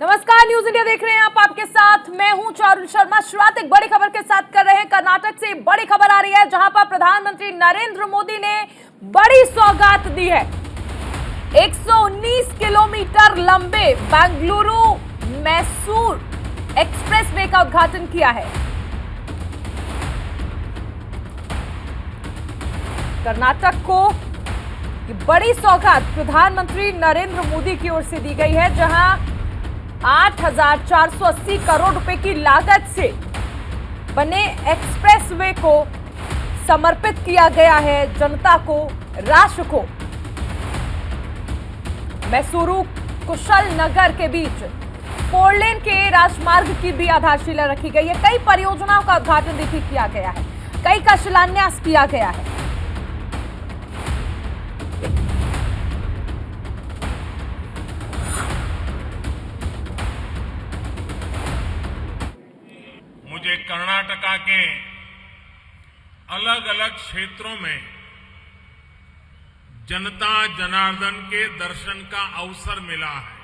नमस्कार, news India देख रहे हैं आप। आपके साथ मैं हूं चारुल शर्मा। शुरुआत एक बड़ी खबर के साथ कर रहे हैं। कर्नाटक से बड़ी खबर आ रही है, जहां पर प्रधानमंत्री नरेंद्र मोदी ने बड़ी सौगात दी है। 119 किलोमीटर लंबे बेंगलुरु मैसूर एक्सप्रेसवे का उद्घाटन किया है। कर्नाटक को ये बड़ी सौगात प्रधानमंत्री नरेंद्र मोदी की ओर से दी गई है, जहां 8,480 करोड़ रुपए की लागत से बने एक्सप्रेसवे को समर्पित किया गया है जनता को, राष्ट्र को। मैसूरू कुशल नगर के बीच 4 लेन के राजमार्ग की भी आधारशिला रखी गई है। कई परियोजनाओं का उद्घाटन भी किया गया है, कई का शिलान्यास किया गया है। मुझे कर्नाटका के अलग अलग क्षेत्रों में जनता जनार्दन के दर्शन का अवसर मिला है।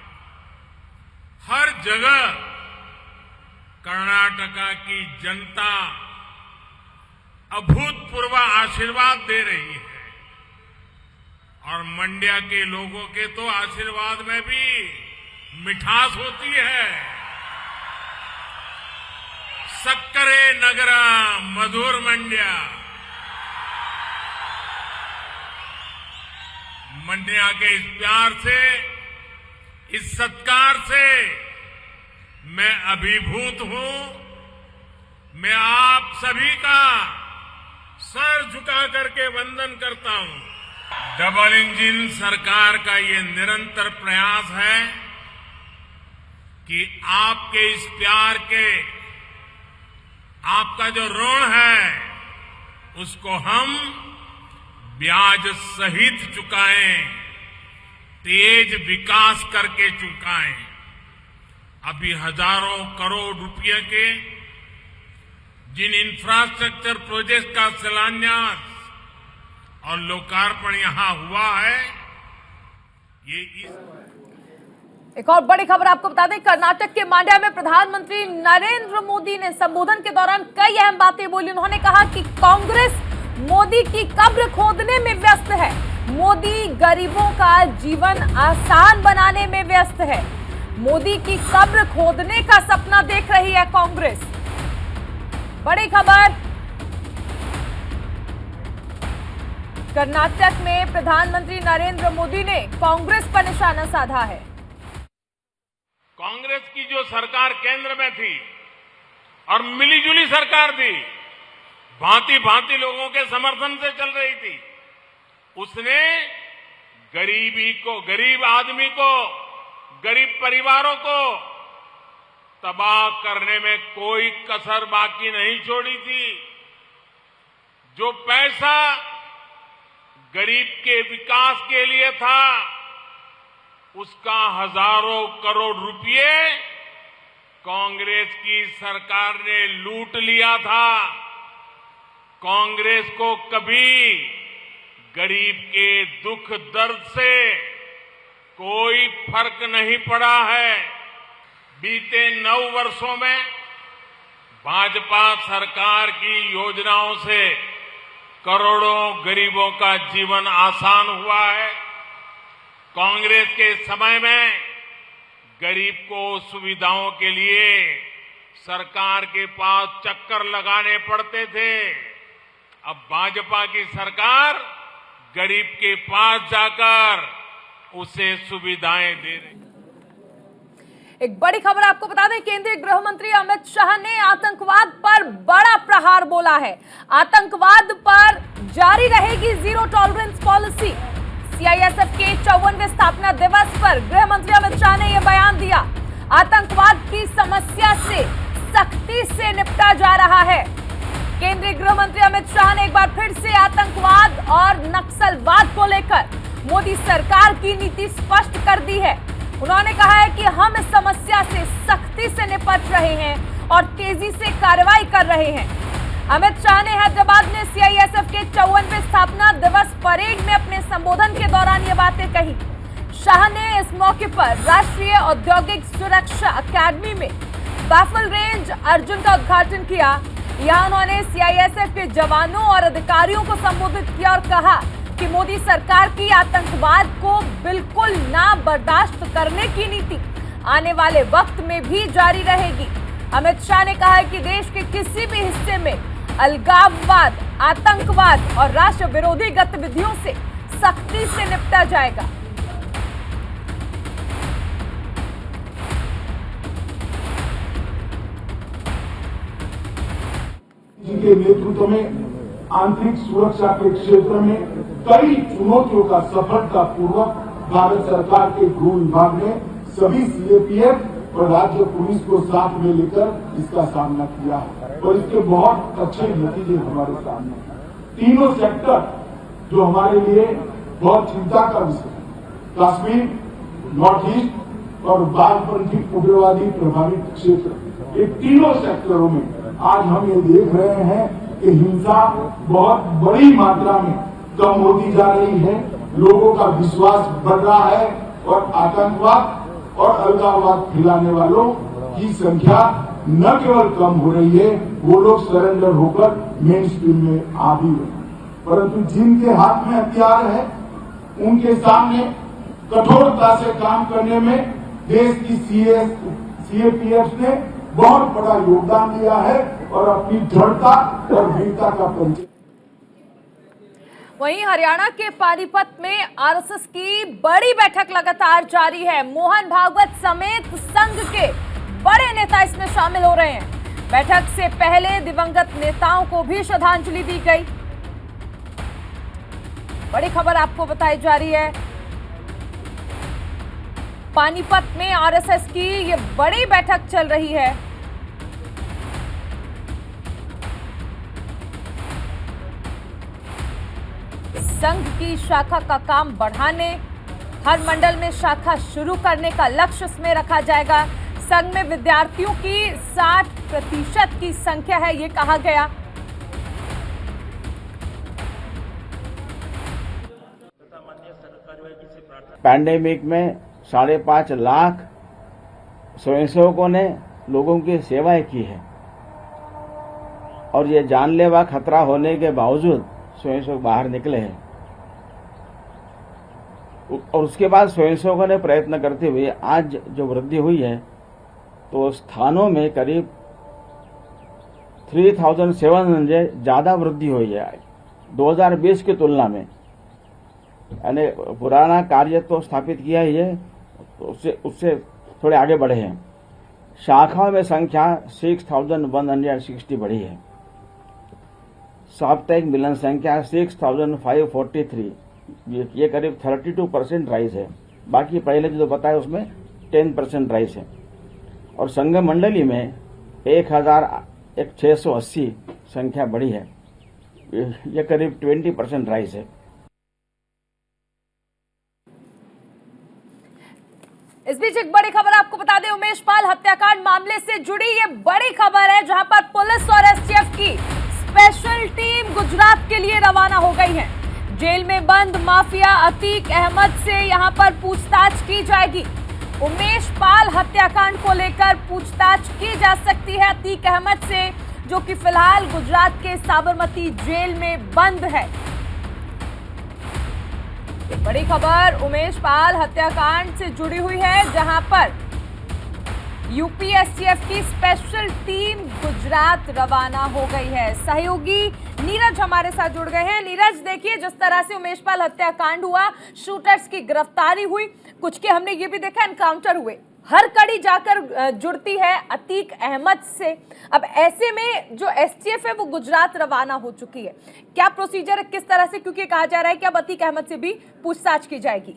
हर जगह कर्नाटका की जनता अभूतपूर्व आशीर्वाद दे रही है और मंड्या के लोगों के तो आशीर्वाद में भी मिठास होती है। सक्करे नगरा मधुर मंड्या। मंड्या के इस प्यार से, इस सत्कार से मैं अभिभूत हूं। मैं आप सभी का सर झुका करके वंदन करता हूं। डबल इंजन सरकार का ये निरंतर प्रयास है कि आपके इस प्यार के, आपका जो ऋण है उसको हम ब्याज सहित चुकाएं, तेज विकास करके चुकाएं। अभी हजारों करोड़ रुपए के जिन इंफ्रास्ट्रक्चर प्रोजेक्ट का शिलान्यास और लोकार्पण यहां हुआ है, ये एक और बड़ी खबर आपको बता दें, कर्नाटक के मांड्या में प्रधानमंत्री नरेंद्र मोदी ने संबोधन के दौरान कई अहम बातें बोली। उन्होंने कहा कि कांग्रेस मोदी की कब्र खोदने में व्यस्त है, मोदी गरीबों का जीवन आसान बनाने में व्यस्त है। मोदी की कब्र खोदने का सपना देख रही है कांग्रेस। बड़ी खबर, कर्नाटक में प्रधानमंत्री नरेंद्र मोदी ने कांग्रेस पर निशाना साधा है। कांग्रेस की जो सरकार केंद्र में थी और मिलीजुली सरकार थी, भांति भांति लोगों के समर्थन से चल रही थी, उसने गरीबी को, गरीब आदमी को, गरीब परिवारों को तबाह करने में कोई कसर बाकी नहीं छोड़ी थी। जो पैसा गरीब के विकास के लिए था, उसका हजारों करोड़ रुपए कांग्रेस की सरकार ने लूट लिया था। कांग्रेस को कभी गरीब के दुख दर्द से कोई फर्क नहीं पड़ा है। बीते 9 वर्षों में भाजपा सरकार की योजनाओं से करोड़ों गरीबों का जीवन आसान हुआ है। कांग्रेस के समय में गरीब को सुविधाओं के लिए सरकार के पास चक्कर लगाने पड़ते थे। अब भाजपा की सरकार गरीब के पास जाकर उसे सुविधाएं दे रही। एक बड़ी खबर आपको बता दें, केंद्रीय गृह मंत्री अमित शाह ने आतंकवाद पर बड़ा प्रहार बोला है। आतंकवाद पर जारी रहेगी जीरो टॉलरेंस पॉलिसी। सीआईएसएफ के 54वें स्थापना दिवस पर गृह मंत्री अमित शाह ने यह बयान दिया। आतंकवाद की समस्या से सख्ती से निपटा जा रहा है। केंद्रीय गृह मंत्री अमित शाह ने एक बार फिर से आतंकवाद और नक्सलवाद को लेकर मोदी सरकार की नीति स्पष्ट कर दी है। उन्होंने कहा है कि हम इस समस्या से सख्ती से निपट रहे हैं और तेजी से कार्रवाई कर रहे हैं। अमित शाह ने हैदराबाद में सीआईएसएफ के 54वें स्थापना दिवस परेड में अपने संबोधन के दौरान ये बातें कही। शाह ने इस मौके पर राष्ट्रीय औद्योगिक सुरक्षा अकादमी में बाफल रेंज अर्जुन का उद्घाटन किया। यहां उन्होंने सीआईएसएफ के जवानों और अधिकारियों को संबोधित किया और कहा कि मोदी सरकार की आतंकवाद को बिल्कुल ना बर्दाश्त करने की नीति आने वाले वक्त में भी जारी रहेगी। अमित शाह ने कहा कि देश के किसी भी हिस्से में अलगाववाद, आतंकवाद और राष्ट्र विरोधी गतिविधियों से सख्ती से निपटा जाएगा। जिनके नेतृत्व में आंतरिक सुरक्षा के क्षेत्र में कई चुनौतियों का सफलतापूर्वक भारत सरकार के गृह विभाग ने सभी सीएपीएफ और राज्य पुलिस को साथ में लेकर इसका सामना किया है और इसके बहुत अच्छे नतीजे हमारे सामने हैं। तीनों सेक्टर जो हमारे लिए बहुत चिंता का विषय है, कश्मीर, नॉर्थ ईस्ट और वामपंथी उग्रवादी प्रभावित क्षेत्र, ये तीनों सेक्टरों में आज हम ये देख रहे हैं कि हिंसा बहुत बड़ी मात्रा में कम होती जा रही है, लोगों का विश्वास बढ़ रहा है और आतंकवाद और अलगाववाद फैलाने वालों की संख्या न केवल कम हो रही है, वो लोग सरेंडर होकर मेन स्ट्रीम में आ भी रहे हैं। परंतु जिनके हाथ में हथियार है उनके सामने कठोरता से काम करने में देश की सीएपीएफ ने बहुत बड़ा योगदान दिया है और अपनी दृढ़ता और वीरता का परिचय। वहीं हरियाणा के पानीपत में आरएसएस की बड़ी बैठक लगातार जारी है। मोहन भागवत समेत संघ के बड़े नेता इसमें शामिल हो रहे हैं। बैठक से पहले दिवंगत नेताओं को भी श्रद्धांजलि दी गई। बड़ी खबर आपको बताई जा रही है, पानीपत में आरएसएस की ये बड़ी बैठक चल रही है। संघ की शाखा का काम बढ़ाने, हर मंडल में शाखा शुरू करने का लक्ष्य इसमें रखा जाएगा। संघ में विद्यार्थियों की 60% की संख्या है, ये कहा गया। पैंडेमिक में 5.5 लाख स्वयंसेवकों ने लोगों की सेवाएं की है और ये जानलेवा खतरा होने के बावजूद स्वयंसेवक बाहर निकले हैं और उसके बाद स्वयंसेवकों ने प्रयत्न करते हुए आज जो वृद्धि हुई है तो स्थानों में करीब 3,700 ज्यादा वृद्धि हुई है 2020 की तुलना में। यानी पुराना कार्य तो स्थापित किया ही है, तो उससे थोड़े आगे बढ़े हैं। शाखाओं में संख्या 6,160 बढ़ी है। साप्ताहिक मिलन संख्या 6,543, ये करीब 32% राइज है। बाकी पहले जो बताया उसमें 10% राइज है। और संघ मंडली में 1,680 संख्या बढ़ी है, ये करीब 20% राइज है। इस बीच एक बड़ी खबर आपको बता दें, उमेश पाल हत्याकांड मामले से जुड़ी ये बड़ी खबर है, जहां पर पुलिस और एसटीएफ की स्पेशल टीम गुजरात के लिए रवाना हो गई है। जेल में बंद माफिया अतीक अहमद से यहां पर पूछताछ की जाएगी। उमेश पाल हत्याकांड को लेकर पूछताछ की जा सकती है अतीक अहमद से, जो कि फिलहाल गुजरात के साबरमती जेल में बंद है। बड़ी खबर उमेश पाल हत्याकांड से जुड़ी हुई है, जहां पर यूपी एसटीएफ की स्पेशल टीम गुजरात रवाना हो गई है। सहयोगी नीरज हमारे साथ जुड़ गए हैं। नीरज, देखिए जिस तरह से उमेश पाल हत्याकांड हुआ, शूटर्स की गिरफ्तारी हुई, कुछ के हमने ये भी देखा एनकाउंटर हुए, हर कड़ी जाकर जुड़ती है अतीक अहमद से। अब ऐसे में जो एसटीएफ है वो गुजरात रवाना हो चुकी है, क्या प्रोसीजर है, किस तरह से, क्योंकि कहा जा रहा है कि अब अतीक अहमद से भी पूछताछ की जाएगी।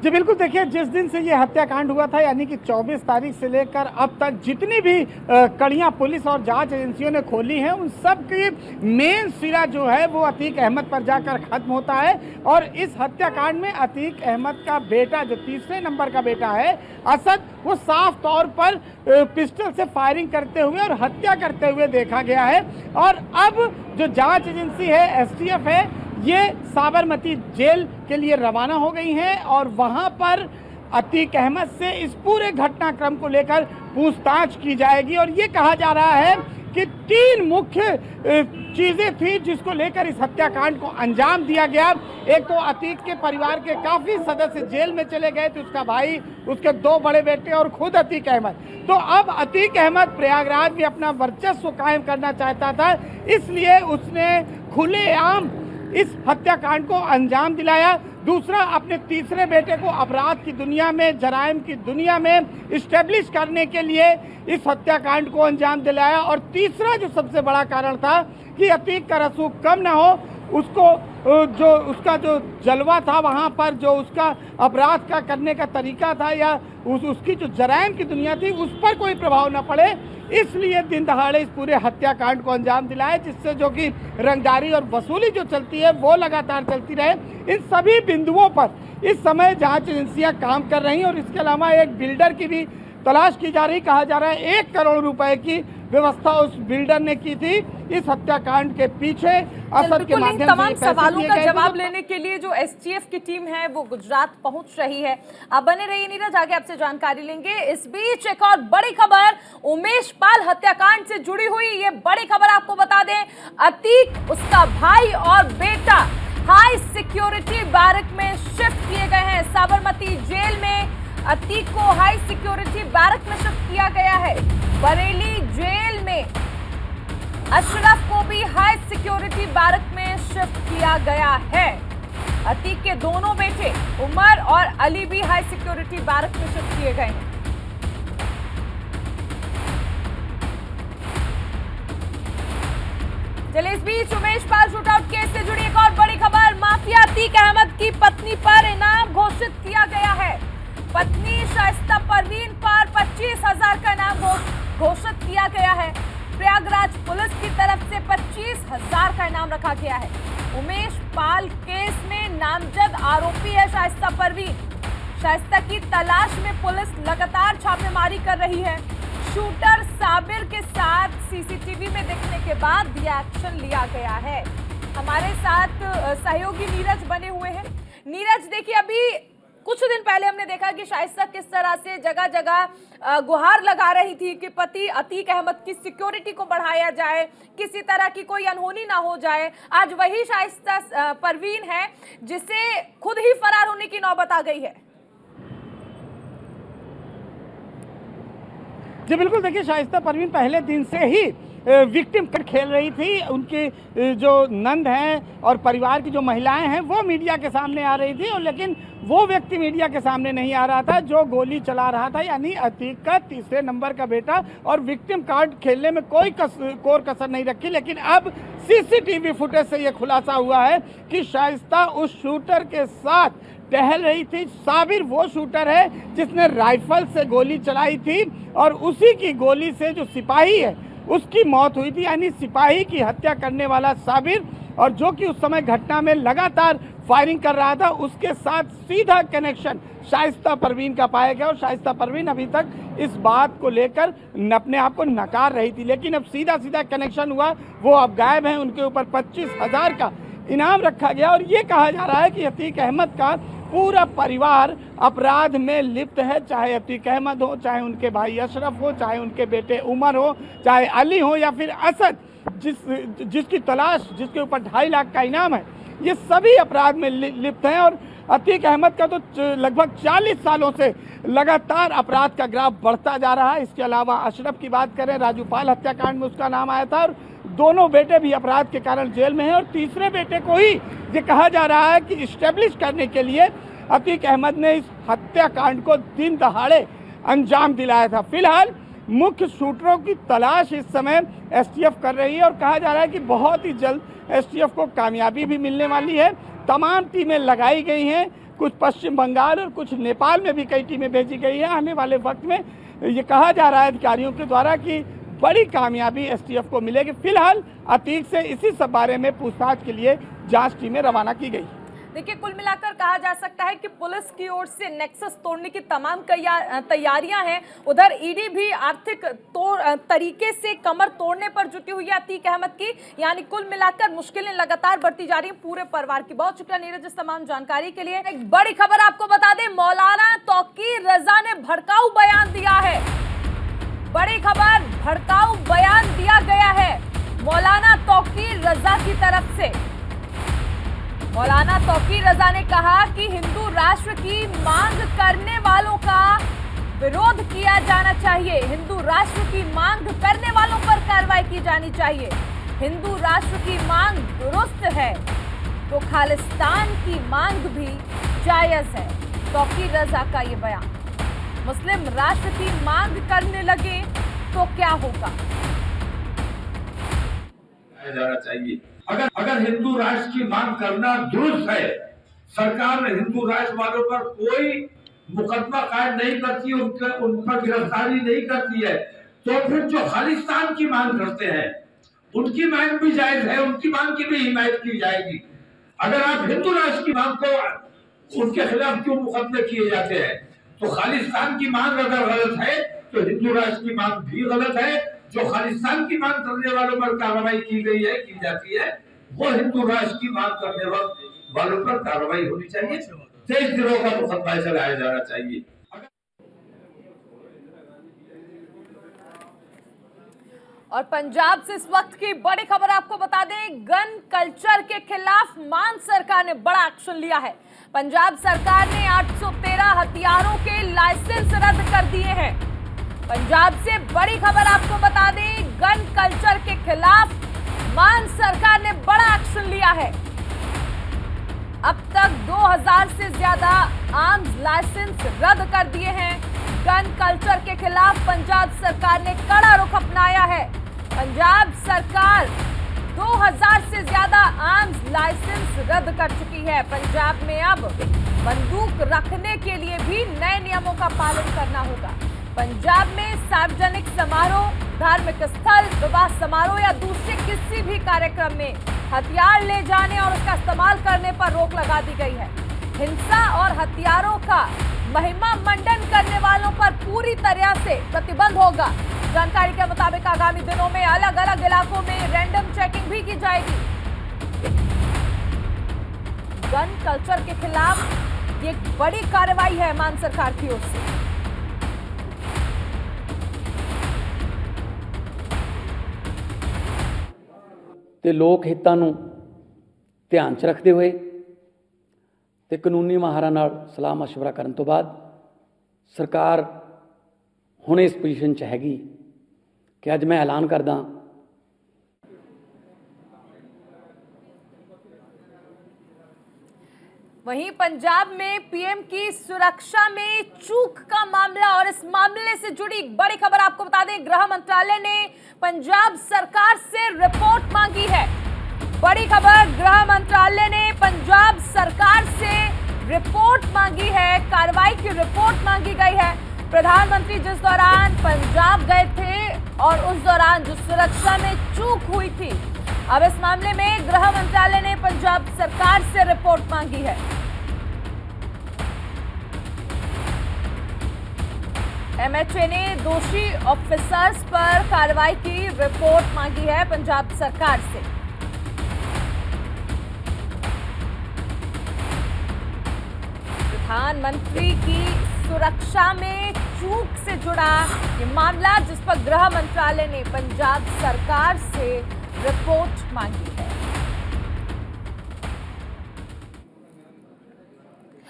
जी बिल्कुल, देखिए जिस दिन से ये हत्याकांड हुआ था यानी कि 24 तारीख से लेकर अब तक जितनी भी कड़ियां पुलिस और जांच एजेंसियों ने खोली हैं, उन सब की मेन सिरा जो है वो अतीक अहमद पर जाकर खत्म होता है। और इस हत्याकांड में अतीक अहमद का बेटा, जो तीसरे नंबर का बेटा है असद, वो साफ तौर पर पिस्टल से फायरिंग करते हुए और हत्या करते हुए देखा गया है। और अब जो जांच एजेंसी है, एसटीएफ है, ये साबरमती जेल के लिए रवाना हो गई हैं और वहां पर अतीक अहमद से इस पूरे घटनाक्रम को लेकर पूछताछ की जाएगी। और ये कहा जा रहा है कि 3 मुख्य चीजें थी जिसको लेकर इस हत्याकांड को अंजाम दिया गया। एक तो अतीक के परिवार के काफी सदस्य जेल में चले गए थे, उसका भाई, उसके 2 बड़े बेटे और खुद अतीक अहमद। तो अब अतीक अहमद प्रयागराज में अपना वर्चस्व कायम करना चाहता था, इसलिए उसने खुलेआम इस हत्याकांड को अंजाम दिलाया। दूसरा, अपने तीसरे बेटे को अपराध की दुनिया में, जराइम की दुनिया में इस्टेब्लिश करने के लिए इस हत्याकांड को अंजाम दिलाया। और तीसरा जो सबसे बड़ा कारण था कि अतीक का रसूख कम ना हो, उसको जो उसका जो जलवा था वहाँ पर, जो उसका अपराध का करने का तरीका था या उसकी जो जराइम की दुनिया थी, उस पर कोई प्रभाव न पड़े, इसलिए दिन दहाड़े इस पूरे हत्याकांड को अंजाम दिलाया, जिससे जो कि रंगदारी और वसूली जो चलती है वो लगातार चलती रहे। इन सभी बिंदुओं पर इस समय जांच एजेंसियां काम कर रही हैं और इसके अलावा एक बिल्डर की भी तलाश की जा रही। कहा जा रहा है 1 करोड़ रुपए की व्यवस्था उस बिल्डर ने की थी इस हत्याकांड के पीछे। असद के माध्यम से तमाम सवालों का जवाब लेने के लिए जो एसटीएफ की टीम है वो गुजरात पहुंच रही है। आप बने रहिए नीरज, आगे आपसे जानकारी लेंगे। इस बीच एक और बड़ी खबर उमेश पाल हत्याकांड से जुड़ी हुई, ये बड़ी खबर आपको बता दें, अतीक, उसका भाई और बेटा हाई सिक्योरिटी बैरक में शिफ्ट किए गए हैं। साबरमती जेल में अतीक को हाई सिक्योरिटी बैरक में शिफ्ट किया गया है। बरेली जेल में अशरफ को भी हाई सिक्योरिटी बैरक में शिफ्ट किया गया है। अतीक के दोनों बेटे उमर और अली भी हाई सिक्योरिटी बैरक में शिफ्ट किए गए हैं। चलिए, इस बीच उमेश पाल शूटआउट केस से जुड़ी एक और बड़ी खबर, माफिया अतीक अहमद की पत्नी पर इनाम घोषित किया गया है। पत्नी शाइस्ता परवीन पर 25,000 का इनाम घोषित किया गया है। प्रयागराज पुलिस की तरफ से 25,000 का इनाम रखा गया है। उमेश पाल केस में नामजद आरोपी है शाइस्ता परवीन। शाइस्ता की तलाश में पुलिस लगातार छापेमारी कर रही है। शूटर साबिर के साथ सीसीटीवी में दिखने के बाद ये एक्शन लिया गया है। हमारे साथ सहयोगी नीरज बने हुए हैं। नीरज, देखिए, अभी कुछ दिन पहले हमने देखा कि शाइस्ता किस तरह से जगह जगह गुहार लगा रही थी कि पति अतीक अहमद की सिक्योरिटी को बढ़ाया जाए, किसी तरह की कोई अनहोनी ना हो जाए। आज वही शाइस्ता परवीन है जिसे खुद ही फरार होने की नौबत आ गई है। जी बिल्कुल, देखिए, शाइस्ता परवीन पहले दिन से ही विक्टिम कार्ड खेल रही थी। उनकी जो नंद हैं और परिवार की जो महिलाएं हैं वो मीडिया के सामने आ रही थी, और लेकिन वो व्यक्ति मीडिया के सामने नहीं आ रहा था जो गोली चला रहा था, यानी अतीक का तीसरे नंबर का बेटा। और विक्टिम कार्ड खेलने में कोई कोर कसर नहीं रखी। लेकिन अब सीसीटीवी फुटेज से ये खुलासा हुआ है कि शाइस्ता उस शूटर के साथ टहल रही थी। साबिर वो शूटर है जिसने राइफल से गोली चलाई थी और उसी की गोली से जो सिपाही है उसकी मौत हुई थी। यानी सिपाही की हत्या करने वाला साबिर, और जो कि उस समय घटना में लगातार फायरिंग कर रहा था, उसके साथ सीधा कनेक्शन शाइस्ता परवीन का पाया गया। और शाइस्ता परवीन अभी तक इस बात को लेकर अपने आप को नकार रही थी, लेकिन अब सीधा कनेक्शन हुआ, वो अब गायब हैं। उनके ऊपर 25,000 का इनाम रखा गया। और ये कहा जा रहा है कि अतीक अहमद का पूरा परिवार अपराध में लिप्त है, चाहे अतीक अहमद हो, चाहे उनके भाई अशरफ हो, चाहे उनके बेटे उमर हो, चाहे अली हो या फिर असद, जिसकी तलाश, जिसके ऊपर 2.5 लाख का इनाम है, ये सभी अपराध में लिप्त हैं। और अतीक अहमद का तो लगभग 40 सालों से लगातार अपराध का ग्राफ बढ़ता जा रहा है। इसके अलावा अशरफ की बात करें, राजूपाल हत्याकांड में उसका नाम आया था और दोनों बेटे भी अपराध के कारण जेल में हैं। और तीसरे बेटे को ही ये कहा जा रहा है कि इस्टेब्लिश करने के लिए अतीक अहमद ने इस हत्याकांड को दिन दहाड़े अंजाम दिलाया था। फिलहाल मुख्य शूटरों की तलाश इस समय एसटीएफ कर रही है और कहा जा रहा है कि बहुत ही जल्द एसटीएफ को कामयाबी भी मिलने वाली है। तमाम टीमें लगाई गई हैं, कुछ पश्चिम बंगाल और कुछ नेपाल में भी कई टीमें भेजी गई हैं। आने वाले वक्त में ये कहा जा रहा है अधिकारियों के द्वारा कि बड़ी कामयाबी एसटीएफ को मिलेगी। फिलहाल अतीक से इसी सब बारे में पूछताछ के लिए जांच टीमें रवाना की गई। देखिए, कुल मिलाकर कहा जा सकता है कि पुलिस की ओर से नेक्सस तोड़ने की तमाम तैयारियां हैं। उधर ईडी भी आर्थिक तरीके से कमर तोड़ने पर जुटी हुई है अतीक अहमद की। यानी कुल मिलाकर मुश्किलें लगातार बढ़ती जा रही हैं पूरे परिवार की। बहुत शुक्रिया नीरज इस तमाम जानकारी के लिए। एक बड़ी खबर आपको बता दें, मौलाना तौकीर रजा ने भड़काऊ बयान दिया है। बड़ी खबर, भड़काऊ बयान दिया गया है मौलाना तौकीर रजा की तरफ से। मौलाना तौकीर रजा ने कहा कि हिंदू राष्ट्र की मांग करने वालों का विरोध किया जाना चाहिए। हिंदू राष्ट्र की मांग करने वालों पर कार्रवाई की जानी चाहिए। हिंदू राष्ट्र की मांग दुरुस्त है तो खालिस्तान की मांग भी जायज है। तौकीर रजा का ये बयान। मुस्लिम राष्ट्र की मांग करने लगे तो क्या होगा? जाना चाहिए। अगर हिंदू राष्ट्र की मांग करना दुरुस्त है, सरकार ने हिंदू राष्ट्र वालों पर कोई मुकदमा कायम नहीं करती, उन पर गिरफ्तारी नहीं करती है, तो फिर जो खालिस्तान की मांग करते हैं उनकी मांग भी जायज है, उनकी मांग की भी हिमायत की जाएगी। अगर आप हिंदू राष्ट्र की मांग को उनके खिलाफ क्यों मुकदमे किए जाते हैं? तो खालिस्तान की मांग अगर गलत है तो हिंदू राष्ट्र की मांग भी गलत है। जो खालिस्तान की मांग करने वालों पर कार्रवाई की गई है, की जाती है, वो हिंदू राष्ट्र की मांग करने वालों पर कार्रवाई होनी चाहिए। 23 दिनों का मुकदमा चलाया जाना चाहिए। और पंजाब से इस वक्त की बड़ी खबर आपको बता दें, गन कल्चर के खिलाफ मान सरकार ने बड़ा एक्शन लिया है। पंजाब सरकार ने 813 हथियारों के लाइसेंस रद्द कर दिए हैं। पंजाब से बड़ी खबर आपको बता दें, गन कल्चर के खिलाफ मान सरकार ने बड़ा एक्शन लिया है। अब तक 2000 से ज्यादा आर्म्स लाइसेंस रद्द कर दिए हैं। गन कल्चर के खिलाफ पंजाब सरकार ने कड़ा रुख अपनाया है। पंजाब सरकार 2000 से ज्यादा आर्म्स लाइसेंस रद्द कर चुकी है। पंजाब में अब बंदूक रखने के लिए भी नए नियमों का पालन करना होगा। पंजाब में सार्वजनिक समारोह, धार्मिक स्थल, विवाह समारोह या दूसरे किसी भी कार्यक्रम में हथियार ले जाने और उसका इस्तेमाल करने पर रोक लगा दी गई है। हिंसा और हथियारों का महिमा मंडन करने वालों पर पूरी तरह से प्रतिबंध होगा। जानकारी के मुताबिक आगामी दिनों में अलग अलग इलाकों में रैंडम चेकिंग भी की जाएगी। गन कल्चर के खिलाफ ये बड़ी कार्रवाई है मान सरकार की ओर से। ਤੇ ਲੋਕ ਹਿੱਤਾਂ ਨੂੰ ਧਿਆਨ 'ਚ ਰੱਖਦੇ ਹੋਏ ਤੇ ਕਾਨੂੰਨੀ ਮਾਹਰਾਂ ਨਾਲ ਸਲਾਹ ਮਸ਼ਵਰਾ ਕਰਨ ਤੋਂ ਬਾਅਦ ਸਰਕਾਰ ਹੁਣ ਇਸ ਪੋਜੀਸ਼ਨ 'ਚ ਹੈਗੀ ਕਿ ਅੱਜ ਮੈਂ ਐਲਾਨ ਕਰਦਾ वहीं पंजाब में पीएम की सुरक्षा में चूक का मामला और इस मामले से जुड़ी बड़ी खबर आपको बता दें, गृह मंत्रालय ने पंजाब सरकार से रिपोर्ट मांगी है। बड़ी खबर, गृह मंत्रालय ने पंजाब सरकार से रिपोर्ट मांगी है, कार्रवाई की रिपोर्ट मांगी गई है। प्रधानमंत्री जिस दौरान पंजाब गए थे और उस दौरान जो सुरक्षा में चूक हुई थी, अब इस मामले में गृह मंत्रालय ने पंजाब सरकार से रिपोर्ट मांगी है। एमएचए ने दोषी ऑफिसर्स पर कार्रवाई की रिपोर्ट मांगी है पंजाब सरकार से। प्रधानमंत्री की सुरक्षा में चूक से जुड़ा ये मामला, जिस पर गृह मंत्रालय ने पंजाब सरकार से रिपोर्ट मांगी है।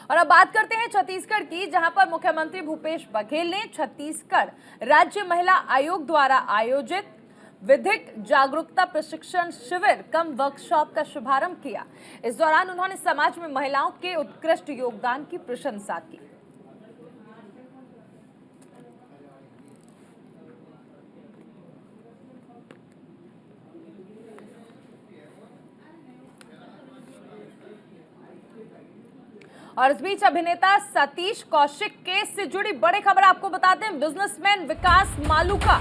और अब बात करते हैं छत्तीसगढ़ की, जहां पर मुख्यमंत्री भूपेश बघेल ने छत्तीसगढ़ राज्य महिला आयोग द्वारा आयोजित विधिक जागरूकता प्रशिक्षण शिविर कम वर्कशॉप का शुभारंभ किया। इस दौरान उन्होंने समाज में महिलाओं के उत्कृष्ट योगदान की प्रशंसा की। और इस बीच अभिनेता सतीश कौशिक केस से जुड़ी बड़ी खबर आपको बताते हैं। बिजनेसमैन विकास मालू का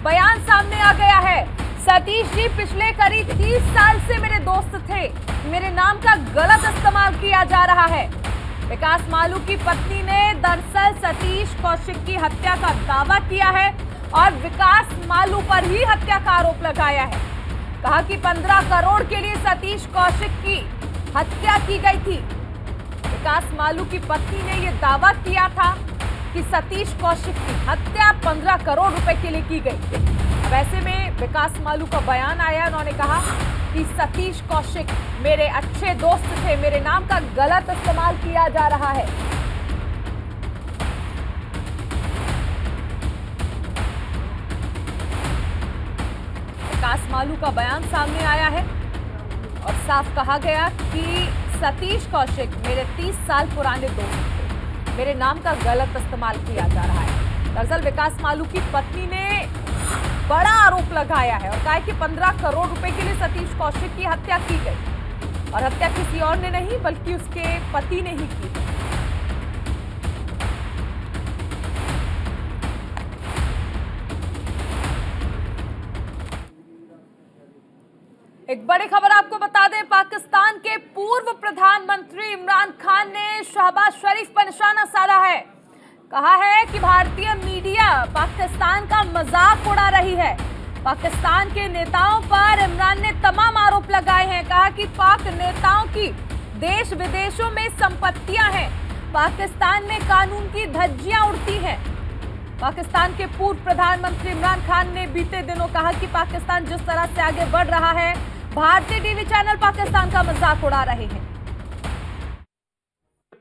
बयान सामने आ गया है। सतीश जी पिछले करीब 30 साल से मेरे दोस्त थे। मेरे नाम का गलत इस्तेमाल किया जा रहा है। विकास मालू की पत्नी ने दरअसल सतीश कौशिक की हत्या का दावा किया है और विकास मालू पर ही हत्या का आरोप लगाया है। कहा कि 15 करोड़ के लिए सतीश कौशिक की हत्या की गई थी। विकास मालू की पत्नी ने यह दावा किया था कि सतीश कौशिक की हत्या 15 करोड़ रुपए के लिए की गई। अब ऐसे में विकास मालू का बयान आया। उन्होंने कहा कि सतीश कौशिक मेरे अच्छे दोस्त थे, मेरे नाम का गलत इस्तेमाल किया जा रहा है। विकास मालू का बयान सामने आया है और साफ कहा गया कि सतीश कौशिक मेरे 30 साल पुराने दोस्त थे, मेरे नाम का गलत इस्तेमाल किया जा रहा है। दरअसल विकास मालू की पत्नी ने बड़ा आरोप लगाया है और कहा है कि 15 करोड़ रुपए के लिए सतीश कौशिक की हत्या की गई और हत्या किसी और ने नहीं बल्कि उसके पति ने ही की। एक बड़ी खबर आपको बता दें, पाकिस्तान के पूर्व प्रधानमंत्री इमरान खान ने शहबाज शरीफ पर निशाना साधा है। कहा है कि भारतीय मीडिया पाकिस्तान का मजाक उड़ा रही है। पाकिस्तान के नेताओं पर इमरान ने तमाम आरोप लगाए हैं। कहा कि पाक नेताओं की देश विदेशों में संपत्तियां हैं, पाकिस्तान में कानून की धज्जियां उड़ती हैं। पाकिस्तान के पूर्व प्रधानमंत्री इमरान खान ने बीते दिनों कहा कि पाकिस्तान जिस तरह से आगे बढ़ रहा है, भारतीय टीवी चैनल पाकिस्तान का मजाक उड़ा रहे हैं।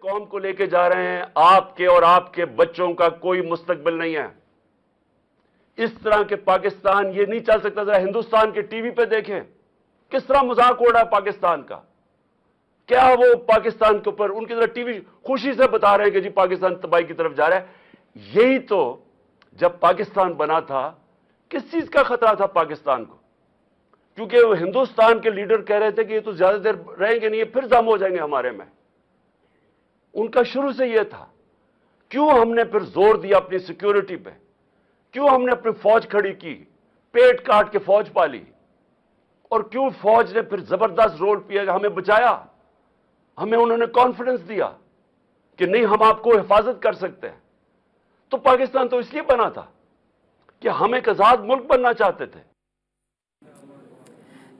कौम को लेके जा रहे हैं, आपके और आपके बच्चों का कोई मुस्तकबिल नहीं है। इस तरह के पाकिस्तान ये नहीं चल सकता। जरा हिंदुस्तान के टीवी पे देखें किस तरह मजाक उड़ रहा है पाकिस्तान का। क्या वो पाकिस्तान के ऊपर उनकी तरह टीवी खुशी से बता रहे हैं कि जी पाकिस्तान तबाही की तरफ जा रहा है। यही तो जब पाकिस्तान बना था, किस चीज का खतरा था पाकिस्तान को? क्योंकि वो हिंदुस्तान के लीडर कह रहे थे कि ये तो ज्यादा देर रहेंगे नहीं, ये फिर दम हो जाएंगे हमारे में। उनका शुरू से यह था। क्यों हमने फिर जोर दिया अपनी सिक्योरिटी पे? क्यों हमने अपनी फौज खड़ी की, पेट काट के फौज पाली? और क्यों फौज ने फिर जबरदस्त रोल किया, हमें बचाया? हमें उन्होंने कॉन्फिडेंस दिया कि नहीं, हम आपको हिफाजत कर सकते हैं। तो पाकिस्तान तो इसलिए बना था कि हम एक आजाद मुल्क बनना चाहते थे।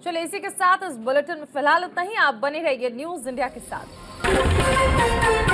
चलिए इसी के साथ इस बुलेटिन में फिलहाल इतना ही। आप बने रहिए न्यूज़ इंडिया के साथ।